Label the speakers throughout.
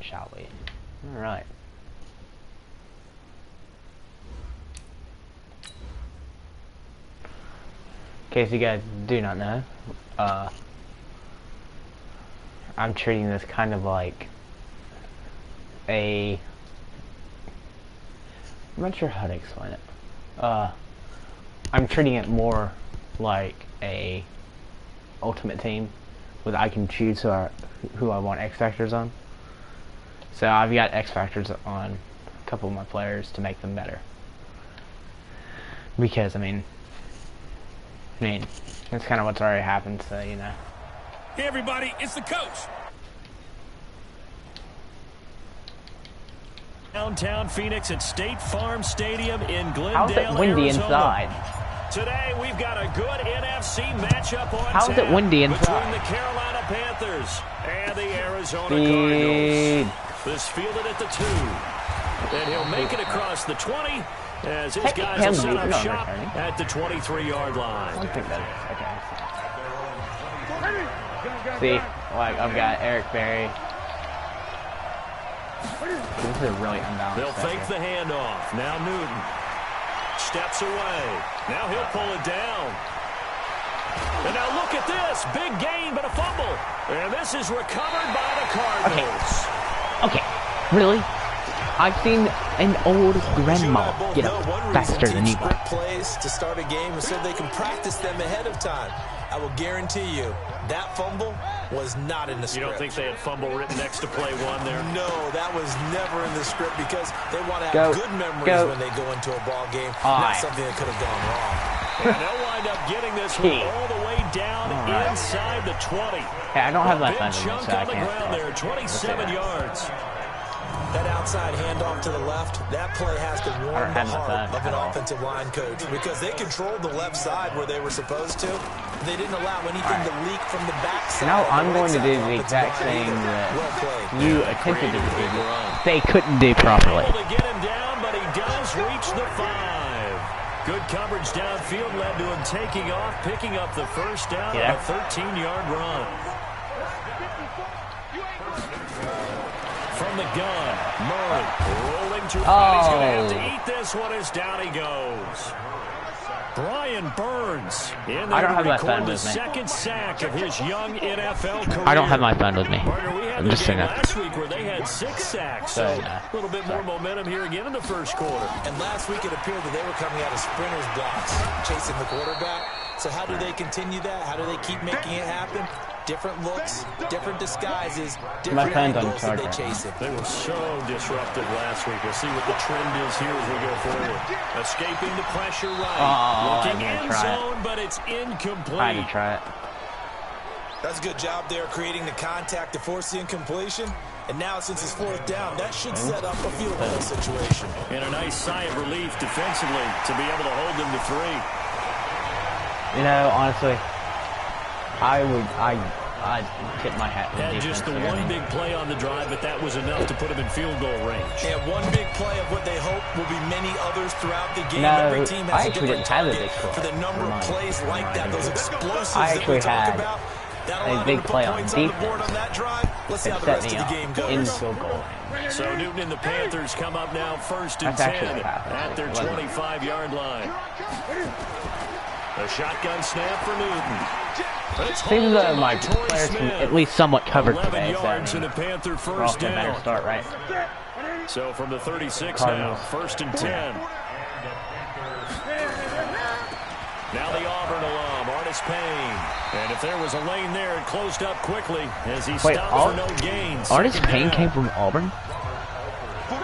Speaker 1: shall we? Alright. In case you guys do not know, I'm treating this kind of like I'm not sure how to explain it. I'm treating it more like a ultimate team, where I can choose who I want X factors on. So I've got X factors on a couple of my players to make them better. Because I mean, that's kind of what's already happened. So you know.
Speaker 2: Hey everybody, it's the coach. Downtown Phoenix at State Farm Stadium in Glendale,
Speaker 1: How's it windy
Speaker 2: Arizona.
Speaker 1: inside?
Speaker 2: Today we've got a good NFC matchup on
Speaker 1: How's it windy inside?
Speaker 2: between the Carolina Panthers and the Arizona Cardinals. This fielded at the 2. And he'll make it across the 20 as his guys will set up shop at the 23-yard line.
Speaker 1: I don't think that is. Okay. See, like I've got Eric Berry. This is a really unbalanced.
Speaker 2: They'll fake the handoff. Now Newton steps away. Now he'll pull it down. And now look at this. Big gain, but a fumble. And this is recovered by the Cardinals.
Speaker 1: Okay. Really? I've seen an old grandma get up faster than you guys.
Speaker 3: Plays to start a game so they can practice them ahead of time. I will guarantee you that fumble was not in the script.
Speaker 2: You don't think they had fumble written next to play 1 there?
Speaker 3: No, that was never in the script because they want to have good memories when they go into a ball game. Not something that could have gone wrong.
Speaker 2: And they'll wind up getting this one all the way down inside the 20.
Speaker 1: Hey, I don't have my phone
Speaker 2: Big
Speaker 1: with me,
Speaker 2: chunk
Speaker 1: so I
Speaker 2: on the
Speaker 1: can't.
Speaker 2: ground there, 27 yards.
Speaker 3: That outside handoff to the left, that play has to warm the heart of an offensive line coach because they controlled the left side where they were supposed to. They didn't allow anything to leak from the backside.
Speaker 1: Now I'm going to do the exact thing that you attempted to do. They couldn't do properly.
Speaker 2: Able to get him down, but he does reach the 5. Good coverage downfield led to him taking off, picking up the first down on a 13-yard run. From the gun, Murray rolling to he's going to have to eat this one as down he goes. Brian Burns in there to record the second sack of his young NFL career.
Speaker 1: I don't have my phone with me.
Speaker 2: I'm just saying that. Last week where they had 6 sacks, so a little bit more momentum here again in the first quarter.
Speaker 3: And last week it appeared that they were coming out of sprinters blocks, chasing the quarterback. So how do they continue that? How do they keep making it happen? Different looks, different disguises, different angles that they chase it.
Speaker 2: They were so disruptive last week. We'll see what the trend is here as we go forward. Escaping the pressure looking end zone, but it's incomplete.
Speaker 1: I had to try it.
Speaker 3: That's a good job there creating the contact to force the incompletion. And now since it's 4th down, that should set up a field goal situation.
Speaker 2: And a nice sigh of relief defensively to be able to hold them to 3.
Speaker 1: You know, honestly, I'd tip my hat to the
Speaker 2: Had just the one big play on the drive, but that was enough to put him in field goal range.
Speaker 3: And one big play of what they hope will be many others throughout the game.
Speaker 1: No,
Speaker 3: every team has
Speaker 1: I actually didn't have a big play.
Speaker 3: For the number of plays like that, those explosives
Speaker 1: I actually
Speaker 3: that we talk
Speaker 1: had
Speaker 3: about.
Speaker 1: a big play on defense.
Speaker 3: On that drive. Let's see how the
Speaker 1: set
Speaker 3: rest
Speaker 1: me
Speaker 3: of the
Speaker 1: up
Speaker 3: game goes.
Speaker 1: in field goal.
Speaker 2: So Newton and the Panthers come up now 1st and 10 at their 25-yard line. A shotgun snap for Newton.
Speaker 1: Seems that my players can at least somewhat cover today.
Speaker 2: 11 yards and a Panther first down.
Speaker 1: Better start right.
Speaker 2: So from the 36
Speaker 1: Cardinals.
Speaker 2: now, 1st and 10. Now the Auburn alum, Artis Payne. And if there was a lane there, it closed up quickly as he stopped for no gains.
Speaker 1: Artis Payne came from Auburn?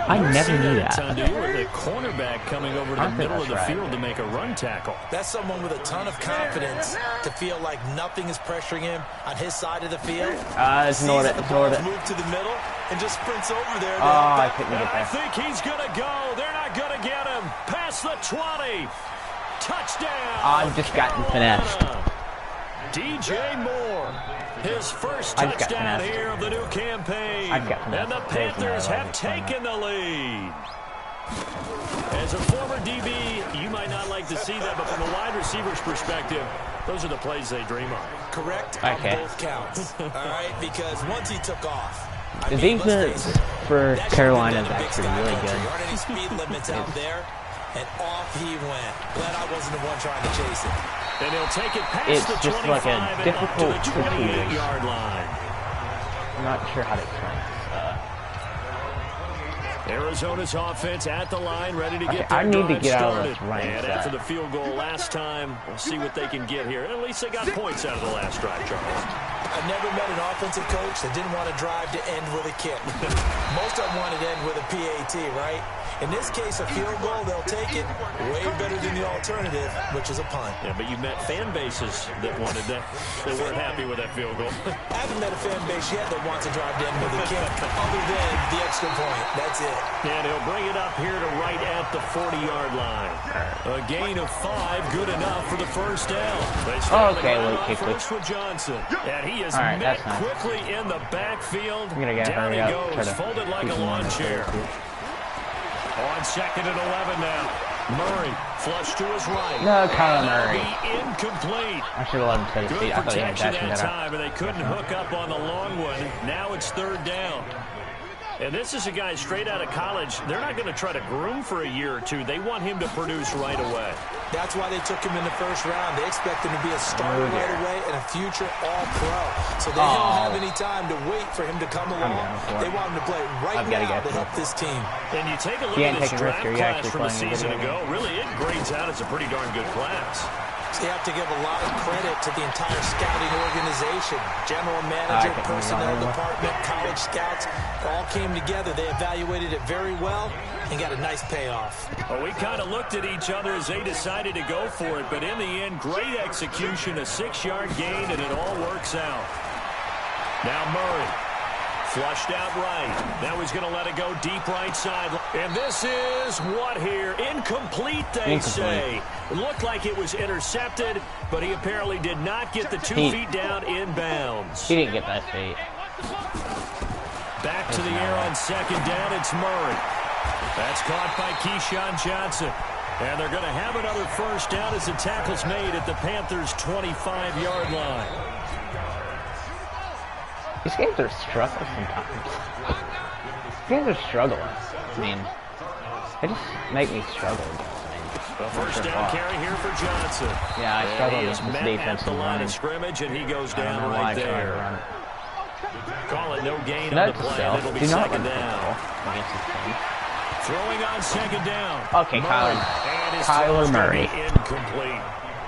Speaker 1: I never knew that.
Speaker 2: The cornerback coming over to the middle of the field to make a run tackle.
Speaker 3: That's someone with a ton of confidence to feel like nothing is pressuring him on his side of the field.
Speaker 1: Ignored it.
Speaker 3: Move to the middle and just sprints over there.
Speaker 1: I couldn't get
Speaker 2: I
Speaker 1: there.
Speaker 2: think he's going to go. They're not going to get him. Past the 20. Touchdown.
Speaker 1: I've just gotten finessed.
Speaker 2: DJ Moore. His first touchdown here of the new campaign. And the Panthers have taken the lead. As a former DB, you might not like to see that, but from a wide receiver's perspective, those are the plays they dream of.
Speaker 3: Correct on both counts. All right, because once he took off,
Speaker 1: The defense for Carolina is actually really good.
Speaker 3: There aren't any speed limits out there, and off he went. Glad I wasn't the one trying to chase it.
Speaker 2: And he'll take it past
Speaker 1: it's
Speaker 2: the
Speaker 1: just
Speaker 2: 25
Speaker 1: like a
Speaker 2: and
Speaker 1: difficult
Speaker 2: up to the 28-yard line.
Speaker 1: I'm not sure how to explain this.
Speaker 2: Arizona's offense at the line, ready to get
Speaker 1: I
Speaker 2: their
Speaker 1: need to
Speaker 2: drive
Speaker 1: get out of
Speaker 2: started.
Speaker 1: this right
Speaker 2: And
Speaker 1: side.
Speaker 2: after the field goal last time, we'll see what they can get here. At least they got points out of the last drive, Charles.
Speaker 3: I've never met an offensive coach that didn't want to drive to end with a kick. Most of them wanted to end with a PAT, right? In this case, a field goal, they'll take it way better than the alternative, which is a punt.
Speaker 2: Yeah, but you met fan bases that wanted that, that weren't happy with that field goal.
Speaker 3: I haven't met a fan base yet that wants to drive to end with a kick, other than the extra point. That's it.
Speaker 2: And he'll bring it up here to right at the 40-yard line. A gain of 5, good enough for the first down.
Speaker 1: Okay, late kick.
Speaker 2: First with Johnson. And he is
Speaker 1: right,
Speaker 2: met
Speaker 1: nice.
Speaker 2: quickly in the backfield.
Speaker 1: I'm gonna get
Speaker 2: Down he
Speaker 1: hurry up,
Speaker 2: goes,
Speaker 1: try to
Speaker 2: folded like
Speaker 1: keep
Speaker 2: a
Speaker 1: him
Speaker 2: lawn
Speaker 1: on the
Speaker 2: chair.
Speaker 1: field.
Speaker 2: On 2nd and 11 now. Murray, flush to his right.
Speaker 1: No, Kyler Murray.
Speaker 2: Incomplete.
Speaker 1: I should have let him take his
Speaker 2: Good
Speaker 1: feet. I thought he had
Speaker 2: protection
Speaker 1: dashing
Speaker 2: that
Speaker 1: better.
Speaker 2: time, and they couldn't hook up on the long one. Now it's 3rd down. And this is a guy straight out of college. They're not going to try to groom for a year or two. They want him to produce right away.
Speaker 3: That's why they took him in the first round. They expect him to be a starter right away and a future all-pro. So they don't have any time to wait for him to come along. They want him to play right now to help this team.
Speaker 2: And you take a look at his draft class from a season ago. Really, it grades out as a pretty darn good class.
Speaker 3: So you have to give a lot of credit to the entire scouting organization. General manager, personnel department, college scouts, all came together. They evaluated it very well and got a nice payoff.
Speaker 2: Well, we kind of looked at each other as they decided to go for it, but in the end, great execution, a 6-yard gain, and it all works out. Now Murray. Flushed out right. Now he's going to let it go deep right side. And this is what here? Incomplete, they say. It looked like it was intercepted, but he apparently did not get the 2 feet down inbounds.
Speaker 1: He didn't get that feet.
Speaker 2: Back to the air on 2nd down. It's Murray. That's caught by Keyshawn Johnson. And they're going to have another first down as the tackle's made at the Panthers' 25-yard line.
Speaker 1: These games are struggling sometimes. These games are struggling. I mean, they just make me struggle.
Speaker 2: A first down carry here for Johnson.
Speaker 1: Yeah, I struggle against this defense.
Speaker 2: At the line of scrimmage, and he goes down right there. Call it no gain on the play. It'll be 2nd down. Throwing on 2nd down.
Speaker 1: Okay, Kyler Murray.
Speaker 2: Incomplete.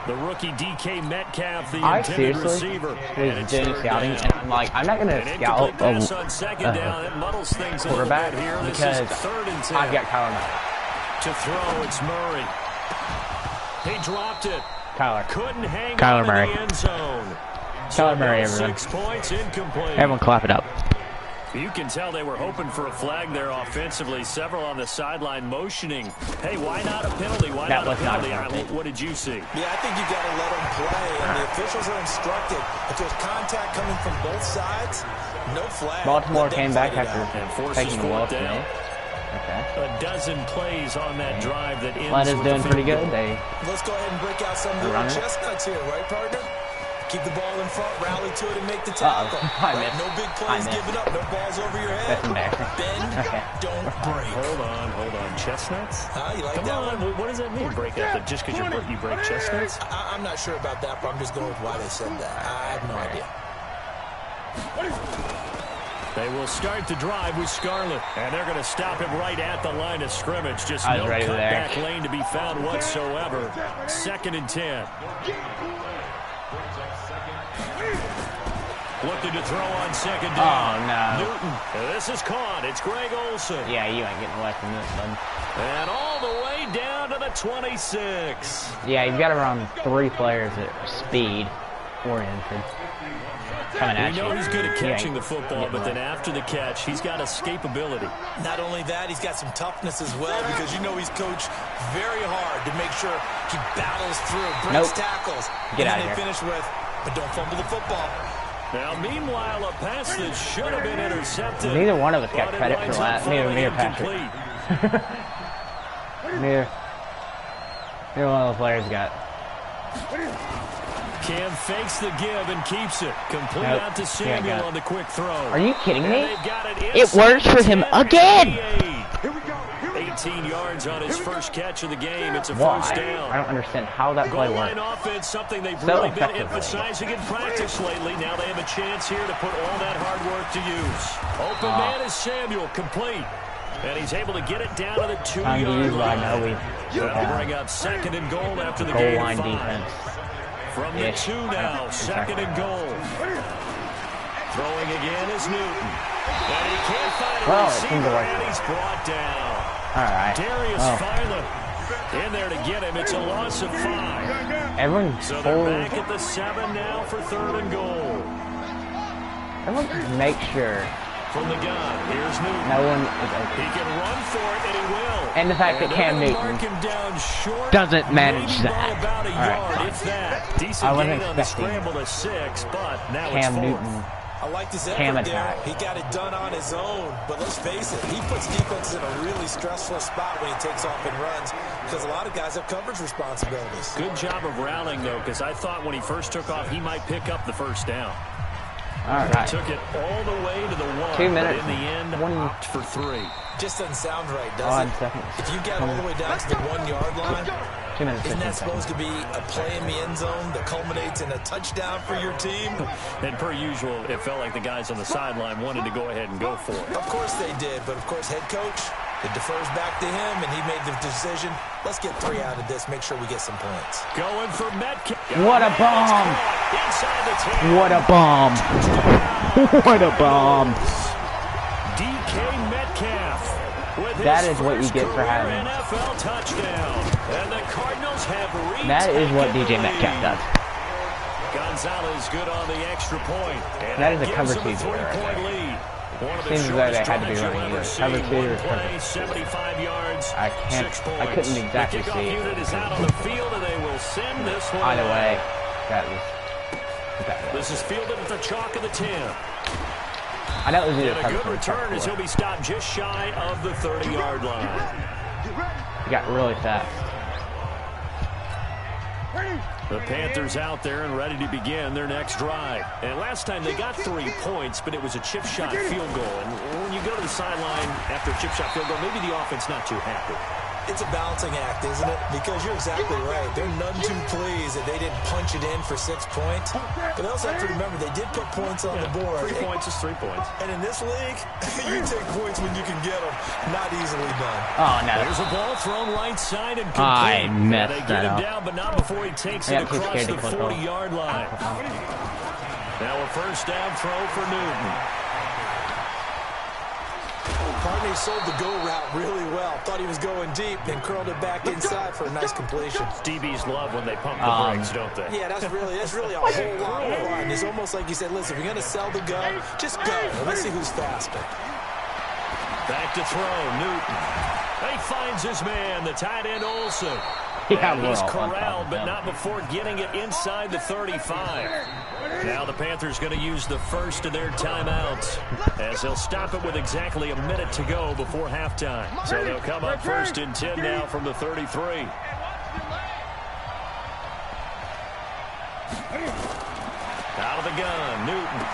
Speaker 2: The rookie DK Metcalf, the intended receiver.
Speaker 1: Was doing scouting, and I'm like, I'm not going to scout a quarterback because I've got Kyler Murray.
Speaker 2: To throw, it's Murray. He dropped it. Couldn't hang
Speaker 1: Kyler
Speaker 2: on
Speaker 1: Murray.
Speaker 2: in the end zone.
Speaker 1: Kyler Murray, everyone.
Speaker 2: 6 points, incomplete.
Speaker 1: Everyone clap it up.
Speaker 2: You can tell they were hoping for a flag there offensively. Several on the sideline motioning. Hey, why not a penalty? Why not a penalty? What did you see?
Speaker 3: Yeah, I think you got to let them play. And the officials are instructed. If there's contact coming from both sides, no flag.
Speaker 1: Baltimore came back after taking the loss.
Speaker 2: A dozen plays on that drive that ends
Speaker 1: Atlanta's doing pretty good.
Speaker 3: Let's go ahead and break out some of the chestnuts here, right, partner? Keep the ball in front, rally to it, and make the tackle. Right? No big plays given up, no balls over your head. Bend, don't break.
Speaker 2: Hold on. Chestnuts?
Speaker 3: You like
Speaker 2: Come
Speaker 3: that
Speaker 2: on.
Speaker 3: one?
Speaker 2: What does that mean, break out? Just because you break chestnuts?
Speaker 3: I'm not sure about that, but I'm just going with why they said that. I have no idea.
Speaker 2: They will start the drive with Scarlett, and they're going to stop him right at the line of scrimmage. Just no cutback lane to be found whatsoever. 2nd and 10. Looking to throw on 2nd down.
Speaker 1: Oh, no.
Speaker 2: Newton. This is caught. It's Greg Olsen.
Speaker 1: Yeah, you ain't getting away from this, bud.
Speaker 2: And all the way down to the 26.
Speaker 1: Yeah, you've got to run 3 players at speed oriented. Coming at
Speaker 2: you. We know he's good at catching the football, but then after the catch, he's got escapability.
Speaker 3: Not only that, he's got some toughness as well, because you know he's coached very hard to make sure he battles through, breaks tackles.
Speaker 1: Get out of
Speaker 3: here. Finish with, but don't fumble the football.
Speaker 2: Now, meanwhile, a pass that should have been intercepted.
Speaker 1: Neither one of us got credit for that. Neither me or Patrick. Neither one of those players got.
Speaker 2: Cam fakes the give and keeps it. Complete out to Samuel on the quick throw.
Speaker 1: Are you kidding me? It works for him again!
Speaker 2: 18 yards on his first catch of the game. It's a
Speaker 1: Why?
Speaker 2: first down.
Speaker 1: I don't understand how that play works.
Speaker 2: Goal line offense, something they've
Speaker 1: So
Speaker 2: really been emphasizing in practice lately. Now they have a chance here to put all that hard work to use. Open man is Samuel, complete. And he's able to get it down to the 2-yard line. That'll bring up second and goal after the
Speaker 1: goal line defense.
Speaker 2: From the 2 now, second and goal. Throwing again is Newton. And he can't find a receiver, and he's brought down. Darius Philo in there to get him. It's a loss of 5. So they're back at the 7 now for third and goal.
Speaker 1: Everyone make sure.
Speaker 2: From the gun, here's Newton.
Speaker 1: No one is open.
Speaker 2: He can run for it, and he will.
Speaker 1: And the fact that Cam Newton doesn't manage that.
Speaker 2: About a yard, if that. Decent gain on the scramble to 6, but now
Speaker 1: Cam
Speaker 2: it's 4th.
Speaker 1: Newton.
Speaker 3: I like this effort there. He got it done on his own, but let's face it, he puts defenses in a really stressful spot when he takes off and runs because a lot of guys have coverage responsibilities.
Speaker 2: Good job of routing, though, because I thought when he first took off, he might pick up the first down.
Speaker 1: Alright.
Speaker 2: Took it all the way to the 1.
Speaker 1: 2 minutes.
Speaker 2: But in the end, opt for 3.
Speaker 3: Just doesn't sound right, does it?
Speaker 1: Seconds.
Speaker 3: If you get all the way down to the 1-yard line,
Speaker 1: 2 minutes,
Speaker 3: isn't that supposed to be a play in the end zone that culminates in a touchdown for your team?
Speaker 2: And per usual, it felt like the guys on the sideline wanted to go ahead and go for it.
Speaker 3: Of course they did, but of course head coach, it defers back to him, and he made the decision. Let's get 3 out of this, make sure we get some points.
Speaker 2: Going for Metcalf.
Speaker 1: What a bomb! What a bomb! What a bomb!
Speaker 2: DK Metcalf.
Speaker 1: That is what you get for having.
Speaker 2: NFL touchdown. And the Cardinals have retaken.
Speaker 1: That is what DJ Metcalf does.
Speaker 2: Gonzalez good on the extra point. And
Speaker 1: that is a cover 2
Speaker 2: 3-point lead.
Speaker 1: Seems as though they had to be running either cover 2 or cover
Speaker 2: 75 yards.
Speaker 1: I couldn't exactly see it.
Speaker 2: Unit is out on the field, and they will send this one.
Speaker 1: Either way, that was.
Speaker 2: This is fielded at the chalk of the 10.
Speaker 1: I know it was either
Speaker 2: a good return as he'll be stopped just shy of the 30-yard line.
Speaker 1: He got really fast.
Speaker 2: The Panthers out there and ready to begin their next drive. And last time they got 3 points, but it was a chip shot field goal. And when you go to the sideline after a chip shot field goal, maybe the offense not too happy.
Speaker 3: It's a balancing act, isn't it? Because you're exactly right. They're none too pleased that they didn't punch it in for 6 points. But they also have to remember they did put points on the board.
Speaker 2: 3 points is 3 points.
Speaker 3: And in this league, you take points when you can get them. Not easily done.
Speaker 1: Oh, no.
Speaker 2: There's a ball thrown right side and complete.
Speaker 1: I messed that up.
Speaker 2: They get him down, but not before he takes it across the 40-yard line. Now a first down throw for Newton.
Speaker 3: Cardinals sold the go route really well. Thought he was going deep, then curled it back inside for a nice completion.
Speaker 2: DBs love when they pump the brakes, don't they?
Speaker 3: Yeah, that's really a whole lot of fun. It's almost like you said, listen, if you're going to sell the gun, just go. Let's see who's faster.
Speaker 2: Back to throw, Newton. He finds his man, the tight end Olsen.
Speaker 1: Yeah,
Speaker 2: he's corralled, but not before getting it inside the 35. Now the Panthers going to use the first of their timeouts as they'll stop it with exactly a minute to go before halftime. So they'll come up 1st and 10 now from the 33. Out of the gun, Newton.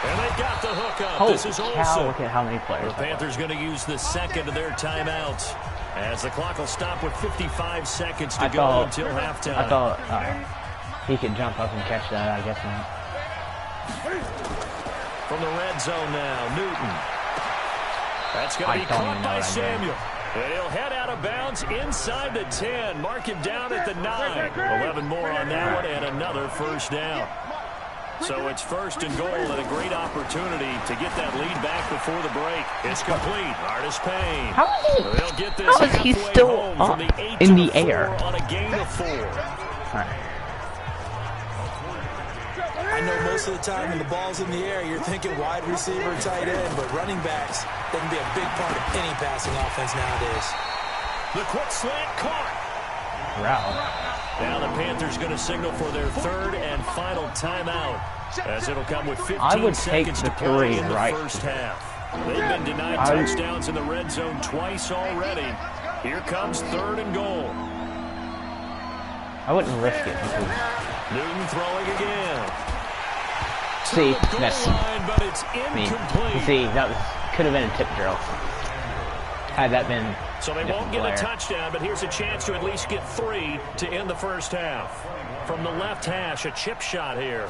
Speaker 2: And they got the hook up.
Speaker 1: Holy
Speaker 2: this is Olsen.
Speaker 1: Cow, look at how many players.
Speaker 2: The Panthers going to use the second of their timeouts as the clock will stop with 55 seconds to go until halftime.
Speaker 1: I thought he could jump up and catch that. I guess not.
Speaker 2: From the red zone now, Newton. That's going to be caught by Samuel. And he'll head out of bounds inside the 10. Mark him down at the 9. 11 more on that one and another first down. So it's 1st and goal and a great opportunity to get that lead back before the break. It's complete. Artis Payne.
Speaker 1: How is he still up in the air?
Speaker 2: On a gain of 4.
Speaker 3: I know most of the time when the ball's in the air, you're thinking wide receiver, tight end, but running backs, they can be a big part of any passing offense nowadays.
Speaker 2: The quick slant caught.
Speaker 1: Wow.
Speaker 2: Now the Panthers going to signal for their 3rd and final timeout as it'll come with 15 seconds to play in the first half. They've been denied touchdowns in the red zone twice already. Here comes 3rd and goal.
Speaker 1: I wouldn't risk it because
Speaker 2: Newton throwing again.
Speaker 1: See, that's
Speaker 2: but it's incomplete.
Speaker 1: See, that could have been a tip drill. Had that been
Speaker 2: so they won't get a touchdown, but here's a chance to at least get 3 to end the first half. From the left hash, a chip shot here.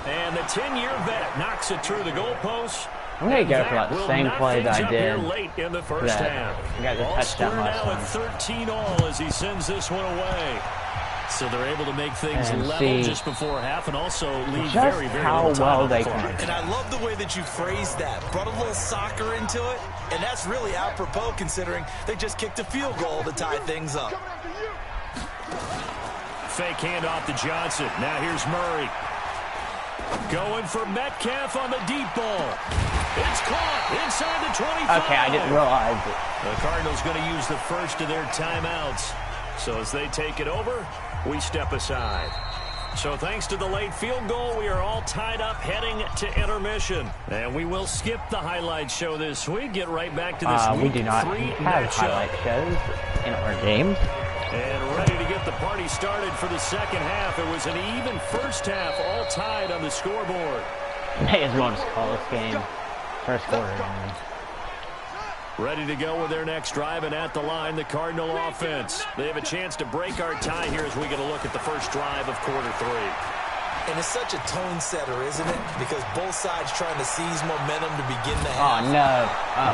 Speaker 2: And the 10-year vet knocks it through the goalpost.
Speaker 1: I'm going to go for that same play that I did
Speaker 2: late in the first half.
Speaker 1: I got the touchdown last time.
Speaker 2: At 13-all as he sends this one away. So they're able to make things level just before half and also leave very, very
Speaker 1: how well they can.
Speaker 3: And I love the way that you phrased that. Brought a little soccer into it, and that's really apropos considering they just kicked a field goal to tie things up.
Speaker 2: Fake handoff to Johnson. Now here's Murray. Going for Metcalf on the deep ball. It's caught inside the 25.
Speaker 1: Okay, I didn't realize it.
Speaker 2: The Cardinals going to use the first of their timeouts. So as they take it over, we step aside. So thanks to the late field goal, we are all tied up heading to intermission. And we will skip the highlight show this week. Get right back to this
Speaker 1: we do not have highlight shows in our games.
Speaker 2: And ready to get the party started for the second half. It was an even first half, all tied on the scoreboard.
Speaker 1: May as well just call this game first quarter.
Speaker 2: Ready to go with their next drive, and at the line, the Cardinal offense. They have a chance to break our tie here as we get a look at the first drive of quarter 3.
Speaker 3: And it's such a tone setter, isn't it? Because both sides trying to seize momentum to begin the half.
Speaker 1: Oh, no.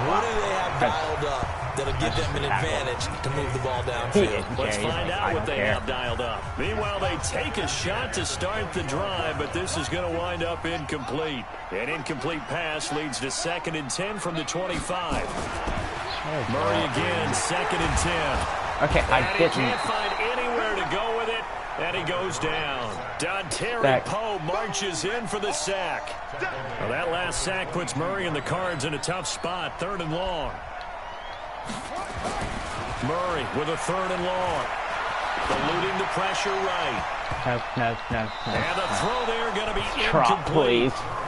Speaker 3: What do they have dialed up that'll give them an advantage to move the ball downfield?
Speaker 2: Let's find out what they have dialed up. Meanwhile, they take a shot to start the drive, but this is going to wind up incomplete. An incomplete pass leads to 2nd and 10 from the 25. Murray again, 2nd and 10.
Speaker 1: Okay, I didn't.
Speaker 2: He can't find anywhere to go with it, and he goes down. Dontari Poe marches in for the sack. Well, that last sack puts Murray and the Cards in a tough spot, 3rd and long. Murray with a 3rd and long. Eluding the pressure right.
Speaker 1: No.
Speaker 2: And the throw there going to be
Speaker 1: Drop,
Speaker 2: incomplete.
Speaker 1: please.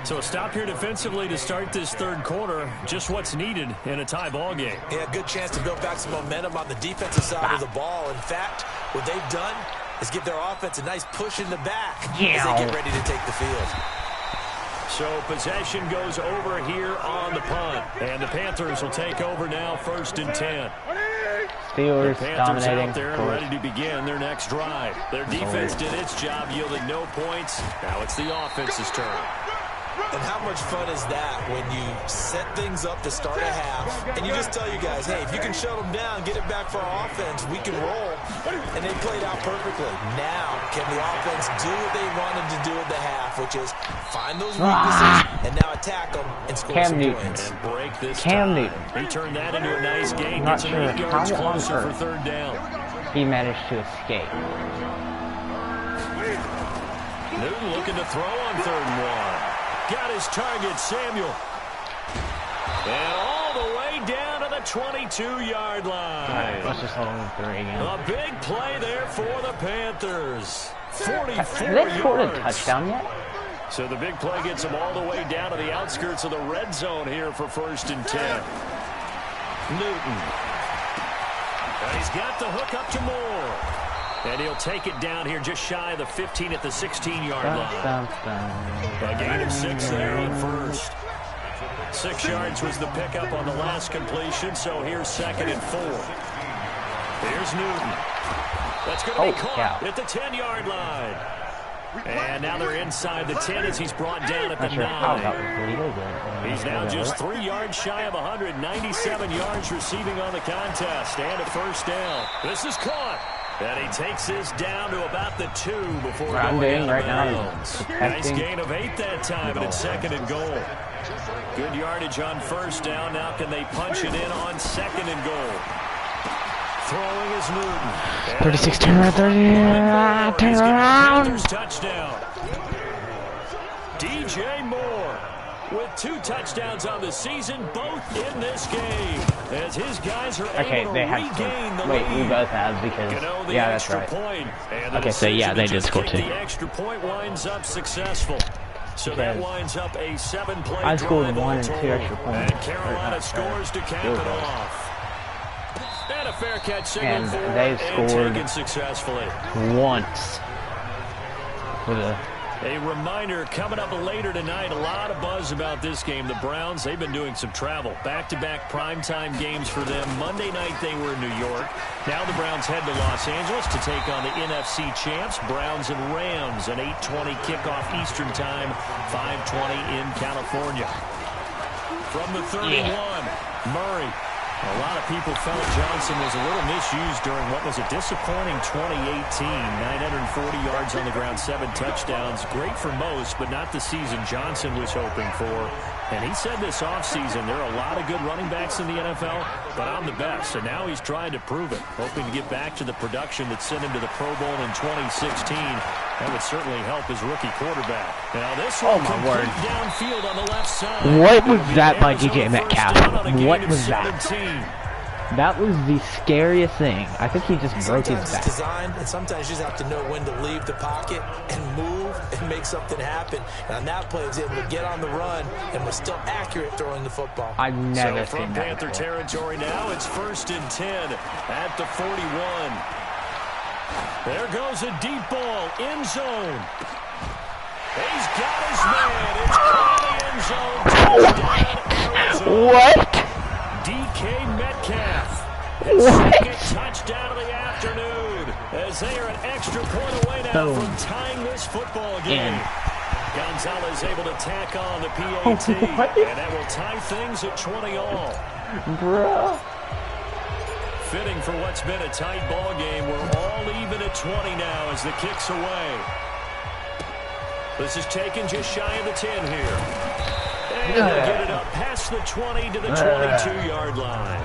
Speaker 2: So a stop here defensively to start this 3rd quarter. Just what's needed in a tie ball game.
Speaker 3: Yeah, good chance to build back some momentum on the defensive side of the ball. In fact, what they've done is give their offense a nice push in the back as they get ready to take the field.
Speaker 2: So possession goes over here on the punt. And the Panthers will take over now, 1st and 10.
Speaker 1: Steelers dominating.
Speaker 2: Out there and ready to begin their next drive. Their defense did its job, yielding no points. Now it's the offense's turn.
Speaker 3: And how much fun is that when you set things up to start a half and you just tell you guys, hey, if you can shut them down, get it back for our offense, we can roll. And they played out perfectly. Now, can the offense do what they wanted to do at the half, which is find those weaknesses and now attack them and score some points.
Speaker 2: And break this
Speaker 1: Cam Newton.
Speaker 2: He turned that into a nice gain.
Speaker 1: Not
Speaker 2: Gets
Speaker 1: sure
Speaker 2: 8 yards
Speaker 1: how
Speaker 2: closer for 3rd down.
Speaker 1: He managed to escape.
Speaker 2: Newton looking to throw on 3rd and 1. Got his target, Samuel. And all the way down to the 22-yard line.
Speaker 1: Right, let's just hold him 3 again.
Speaker 2: A big play there for the Panthers. 44
Speaker 1: Have they scored a
Speaker 2: yards.
Speaker 1: touchdown yet?
Speaker 2: So the big play gets him all the way down to the outskirts of the red zone here for 1st and 10. Newton. And he's got the hook up to Moore. And he'll take it down here just shy of the 15 at the 16-yard line. A gain of 6 there on 1st. 6 yards was the pickup on the last completion, so here's 2nd and 4. Here's Newton. That's going to be caught at the 10-yard line. And now they're inside the 10 as he's brought down at the 9. He's now just 3 yards shy of 197 yards receiving on the contest. And a 1st down. This is caught. And he takes this down to about the 2 before going out of bounds. Nice gain of 8 that time, and it's 2nd and goal. Good yardage on 1st down. Now can they punch it in on 2nd and goal? Throwing is Newton.
Speaker 1: 36, turn around, turn around.
Speaker 2: Touchdown. DJ Moore with 2 touchdowns on the season, both in this game. As his guys are able to regain the lead.
Speaker 1: We both have because, yeah, that's right. Okay, so yeah, they did score 2.
Speaker 2: The extra point winds up successful. So that winds up a 7-play drive.
Speaker 1: I scored 1 and 2 extra points.
Speaker 2: And Carolina scores to cap it off. And a a fair catch signal
Speaker 1: and
Speaker 2: for
Speaker 1: they've scored
Speaker 2: taken successfully.
Speaker 1: Once with
Speaker 2: a reminder coming up later tonight. A lot of buzz about this game. The Browns, they've been doing some travel. Back-to-back primetime games for them. Monday night they were in New York. Now the Browns head to Los Angeles to take on the NFC champs, Browns and Rams. An 8:20 kickoff Eastern time, 5:20 in California. From the 31, Murray. A lot of people felt Johnson was a little misused during what was a disappointing 2018. 940 yards on the ground, 7 touchdowns. Great for most, but not the season Johnson was hoping for. And he said this offseason, there are a lot of good running backs in the NFL, but I'm the best. And now he's trying to prove it, hoping to get back to the production that sent him to the Pro Bowl in 2016. That would certainly help his rookie quarterback. Now this one downfield on the left side.
Speaker 1: What was that by DJ Metcalf? What was that? That was the scariest thing. I think he just broke his back.
Speaker 3: Designed, and sometimes you just have to know when to leave the pocket and move and make something happen. And on that play, he was able to get on the run and was still accurate throwing the football.
Speaker 1: I've never
Speaker 2: seen
Speaker 1: that.
Speaker 2: From Panther territory now, it's 1st and 10 at the 41. There goes a deep ball, end zone. He's got his man. It's caught the end zone.
Speaker 1: What?
Speaker 2: DK Metcalf.
Speaker 1: What?
Speaker 2: Second touchdown of the afternoon as they are an extra point away now from tying this football game. Gonzalez able to tack on the PAT, and that will tie things at 20 all.
Speaker 1: Bruh.
Speaker 2: Fitting for what's been a tight ball game. We're all even at 20 now as the kick's away. This is taken just shy of the 10 here. And they'll get it up past the 20 to the 22-yard line.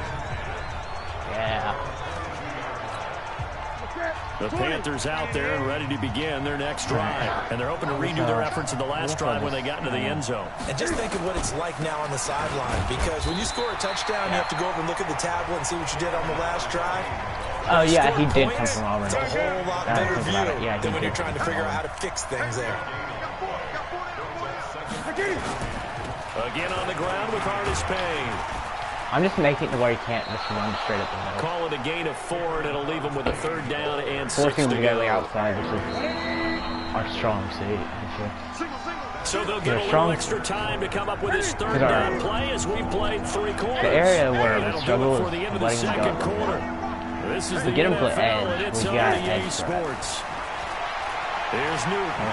Speaker 1: Yeah.
Speaker 2: The Panthers out there and ready to begin their next drive. And they're hoping to redo their efforts in the last drive when they got into the end zone.
Speaker 3: And just think of what it's like now on the sideline. Because when you score a touchdown, you have to go over and look at the tablet and see what you did on the last drive.
Speaker 1: Oh, yeah, he did come from Auburn.
Speaker 3: It's a whole lot better view than when you're trying to figure out how to fix things there.
Speaker 2: Again on the ground with Artis Payne.
Speaker 1: I'm just making it to where he can't just run straight up the middle.
Speaker 2: Call it a gain of 4, and it'll leave him with a 3rd down and 6
Speaker 1: Forcing
Speaker 2: to
Speaker 1: him to
Speaker 2: go.
Speaker 1: go outside, which is our strong suit.
Speaker 2: So they'll get a little extra time to come up with his 3rd down play as we played 3 quarters.
Speaker 1: The area where we struggle is
Speaker 2: for the end of the
Speaker 1: letting him
Speaker 2: second
Speaker 1: go.
Speaker 2: quarter. This is
Speaker 1: To
Speaker 2: the
Speaker 1: get him to
Speaker 2: NFL,
Speaker 1: edge,
Speaker 2: and it's
Speaker 1: we
Speaker 2: on
Speaker 1: got
Speaker 2: EA
Speaker 1: edge
Speaker 2: Sports. Here's Newton.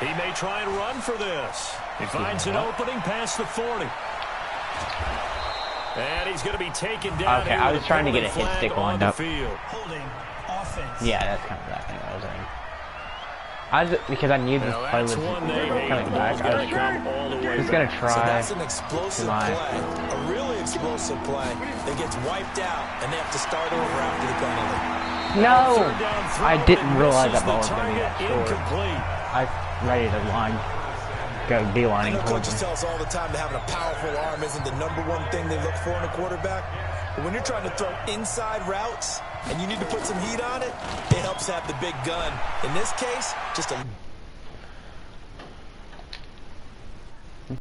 Speaker 2: He may try and run for this. He finds an opening past the 40. And he's going to be taken down.
Speaker 1: Okay, I was trying to get a hit stick lined up.
Speaker 3: Holding offense.
Speaker 1: Yeah, that's kind of that thing I was doing. Because I knew this play was coming back. I was just going to try.
Speaker 3: So that's an explosive play, a really explosive play that gets wiped out, and they have to start over after the penalty.
Speaker 1: No! I didn't realize that ball was going to be that short. I ready to go D-lining towards
Speaker 3: Coaches
Speaker 1: him.
Speaker 3: tell us all the time that having a powerful arm isn't the #1 thing they look for in a quarterback. But when you're trying to throw inside routes and you need to put some heat on it, it helps have the big gun. In this case, just a